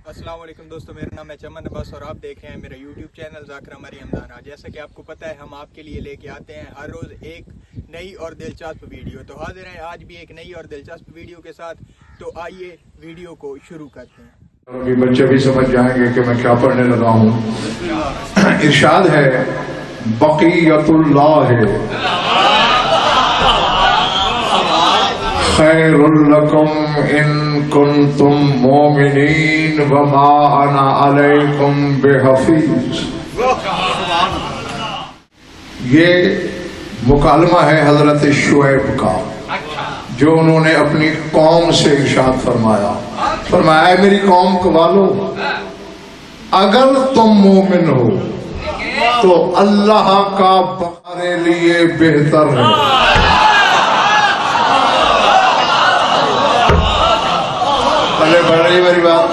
अस्सलाम वालेकुम दोस्तों, मेरा नाम है चमन अब्बास और आप देख रहे हैं मेरा यूट्यूब चैनल ज़ाकिर मरियम दाना। जैसा कि आपको पता है हम आपके लिए लेके आते हैं हर रोज़ एक नई और दिलचस्प वीडियो। तो हाजिर हैं आज भी एक नई और दिलचस्प वीडियो के साथ। तो आइए वीडियो को शुरू करते हैं। अभी बच्चे भी समझ जाएंगे कि मैं क्या पढ़ने लगा हूँ। इरशाद है बक़ियतुल्लाह खैरुल लकुम इन कुंतुम मोमिनीन वमा अना अलैकुम बिहफीज। ये मुकालमा है हजरत शुएब का, जो उन्होंने अपनी कौम से इरशाद फरमाया है मेरी कौम को वालों, अगर तुम मोमिन हो तो अल्लाह का तुम्हारे लिए बेहतर है। पहले बढ़ रही मेरी बात।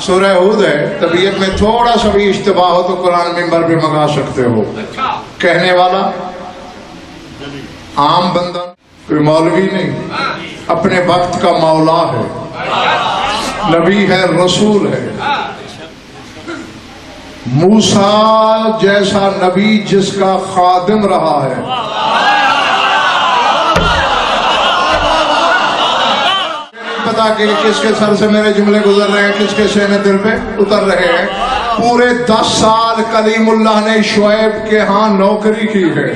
सूरह हूद है, तबीयत में थोड़ा सा भी इश्तिबाह हो तो कुरान मिंबर पे मंगा सकते हो। कहने वाला आम बंदा, कोई मौलवी नहीं, अपने वक्त का मौला है, नबी है, रसूल है। मूसा जैसा नबी जिसका खादिम रहा है, पता कि किसके सर से मेरे जुमले गुजर रहे हैं, किसके सीने दिल पे उतर रहे हैं। पूरे 10 साल कलीमुल्लाह ने शुएब के यहाँ नौकरी की है।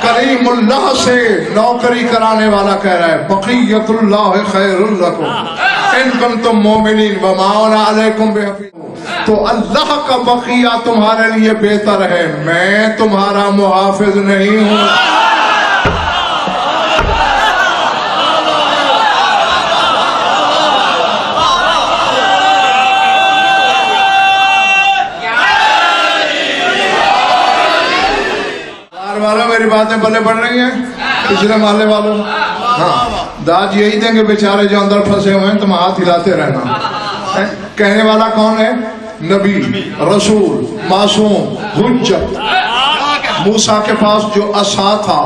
कलीमुल्लाह से नौकरी कराने वाला कह रहा है बक़ियतुल्लाह खैरुल लकुम इन कुंतुम मोमिनीन वमा अना अलैकुम बिहफीज। तो अल्लाह का बक़िया तुम्हारे लिए बेहतर है, मैं तुम्हारा मुहाफिज नहीं हूँ। मेरी बातें भले बढ़ रही हैं पिछले माले वालों। हाँ, दाज यही देंगे बेचारे जो अंदर फंसे हुए हैं, तुम हाथ हिलाते रहना। कहने वाला कौन है? नबी, रसूल, मासूम, हुज्जत। मूसा के पास जो असा था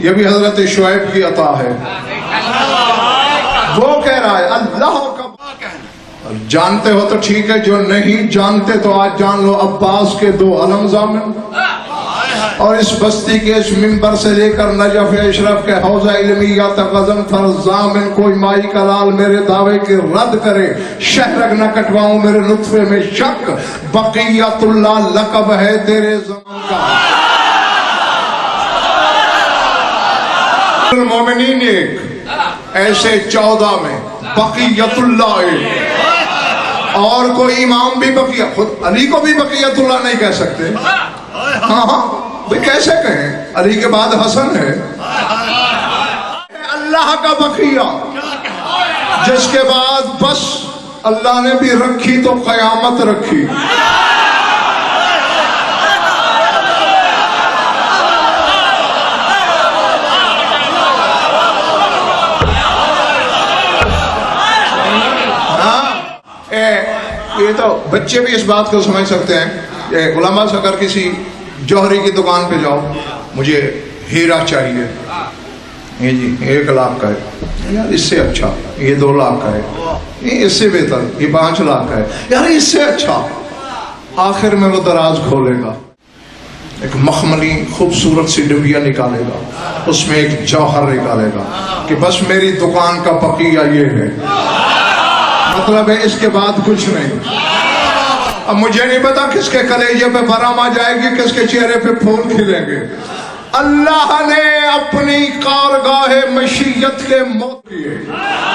ये भी हजरत शुएब की अता है। वो कह रहा है अल्लाह का। जानते हो तो ठीक है, जो नहीं जानते तो आज जान लो। अब्बास के 2 अलम ज़ामिन और इस बस्ती के इस मिंबर से लेकर नजफ अशरफ के हौजा इल्मिया तक अज़म फरज़ामिन कोई माई का लाल मेरे दावे के रद्द करे, शहरग न कटवाऊं मेरे लुत्फे में शक। बक़ियतुल्लाह लक़ब है तेरे ज़मान का। मोमिनीन एक, ऐसे 14 में बक़ियतुल्लाह एक। और कोई इमाम भी बक़िया, खुद अली को भी बक़ियतुल्लाह नहीं कह सकते। हाँ हाँ भाई, कैसे कहें? अली के बाद हसन है। अल्लाह का बक़िया जिसके बाद बस अल्लाह ने भी रखी तो क़यामत रखी। हाँ, ये तो बच्चे भी इस बात को समझ सकते हैं। गुलामा से अगर किसी जौहरी की दुकान पे जाओ, मुझे हीरा चाहिए, ये जी 1 लाख का है यार, इससे अच्छा ये 2 लाख का है, ये इससे बेहतर ये 5 लाख का है यार, इससे अच्छा। आखिर में वो दराज खोलेगा, एक मखमली खूबसूरत सी डिबिया निकालेगा, उसमें एक जौहर निकालेगा कि बस मेरी दुकान का बक़िया ये है, मतलब है इसके बाद कुछ नहीं। अब मुझे नहीं पता किसके कलेजे पे बराम आ जाएगी, किसके चेहरे पे फूल खिलेंगे। अल्लाह ने अपनी कारगाह मशीयत के मोती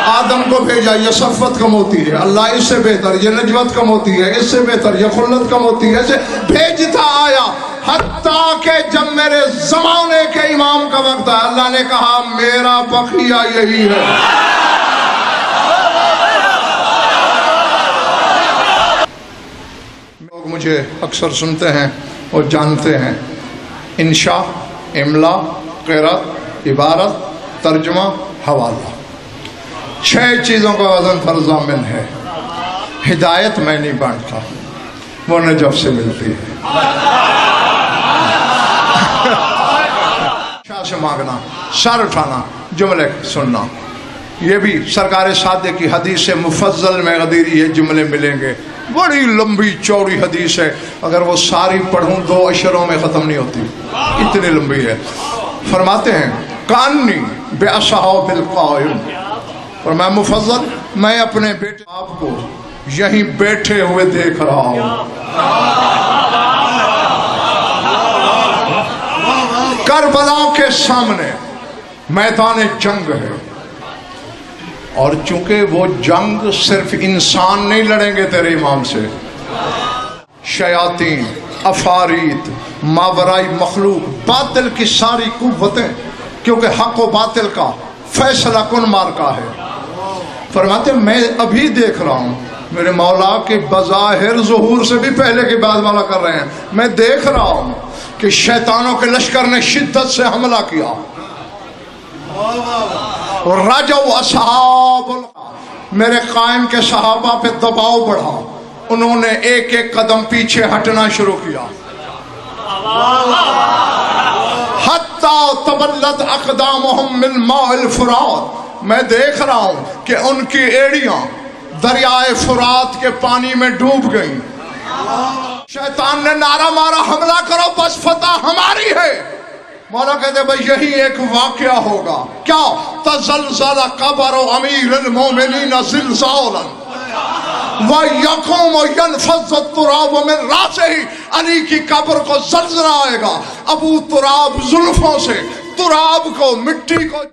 आदम को भेजा, ये सफ़वत का मोती है। अल्लाह इससे बेहतर, ये नजवत का मोती है, इससे बेहतर ये खुल्लत का मोती है, ऐसे भेजता आया। हत्ता के जब मेरे जमाने के इमाम का वक्त है, अल्लाह ने कहा मेरा बक़िया यही है। मुझे अक्सर सुनते हैं और जानते हैं, इंशा, इमला, क़िरात, इबारत, तर्जुमा, हवाला, 6 चीज़ों का वज़न फरज़ामिन है। हिदायत मैं नहीं बांटता, वो नजफ से मिलती है। शाह से मांगना, सर उठाना, जुमले सुनना। یہ بھی سرکار صادق کی حدیث مفضل میں غدیر یہ جملے ملیں گے. بڑی لمبی چوڑی حدیث ہے, اگر وہ ساری پڑھوں 2 اشروں میں ختم نہیں ہوتی, اتنی لمبی ہے. فرماتے ہیں کانی بے اصحاب القائم, اور میں مفضل میں اپنے بیٹے آپ کو یہیں بیٹھے ہوئے دیکھ رہا ہوں. کربلا کے سامنے میدان جنگ ہے, اور چونکہ وہ جنگ صرف انسان نہیں لڑیں گے تیرے امام سے, شیاطین, افاریت, ماورائی مخلوق, باطل کی ساری قوتیں, کیونکہ حق و باطل کا فیصلہ کن مارکا ہے. فرماتے ہیں میں ابھی دیکھ رہا ہوں, میرے مولا کے بظاہر ظہور سے بھی پہلے کی بات والا کر رہے ہیں, میں دیکھ رہا ہوں کہ شیطانوں کے لشکر نے شدت سے حملہ کیا. رجو اصحاب, میرے قائم کے صحابہ پہ دباؤ بڑھا, انہوں نے ایک ایک قدم پیچھے ہٹنا شروع کیا. حتی تبلت اقدامہم من ماء الفرات, میں دیکھ رہا ہوں کہ ان کی ایڑیاں دریائے فرات کے پانی میں ڈوب گئیں. شیطان نے نعرہ مارا حملہ کرو بس فتح ہماری ہے. مولا کہتے ہیں بھئی یہی ایک واقعہ ہوگا. کیا؟ تزلزل قبر امیر المومنین زلزالا وَيَقُومُ يَنْفَضُّ التُّرَابُ مِنْ رَأْسِهِ, علی کی قبر کو زلزلہ آئے گا, ابو تراب زلفوں سے تراب کو مٹی کو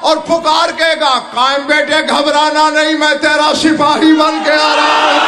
اور پکار کہے گا قائم بیٹے گھبرانا نہیں, میں تیرا سپاہی بن کے آ رہا ہوں.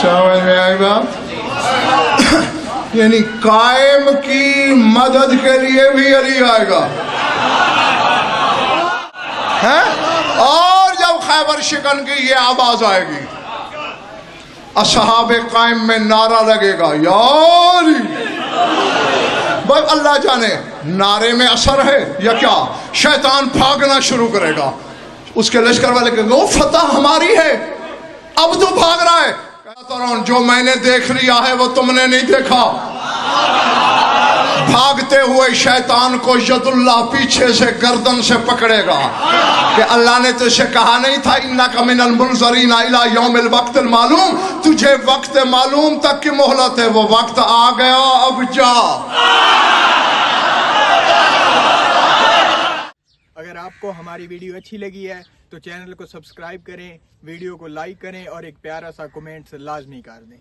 سمجھ میں آئی بات؟ یعنی قائم کی مدد کے لیے بھی علی آئے گا. اور جب خیبر شکن کی یہ آواز آئے گی, اصحاب قائم میں نعرہ لگے گا یا علی. بس اللہ جانے نعرے میں اثر ہے یا کیا, شیطان بھاگنا شروع کرے گا. اس کے لشکر والے کہیں گے وہ فتح ہماری ہے, اب تو بھاگ رہا ہے. جو میں نے دیکھ لیا ہے وہ تم نے نہیں دیکھا. بھاگتے ہوئے شیطان کو ید اللہ پیچھے سے گردن سے پکڑے گا کہ اللہ نے تجھے کہا نہیں تھا انک من المنظرین الی یوم الوقت المعلوم, تجھے وقت معلوم تک کی مہلت ہے, وہ وقت آ گیا, اب جا. اگر آپ کو ہماری ویڈیو اچھی لگی ہے تو چینل کو سبسکرائب کریں, ویڈیو کو لائک کریں اور ایک پیارا سا کمنٹ لازمی کر دیں.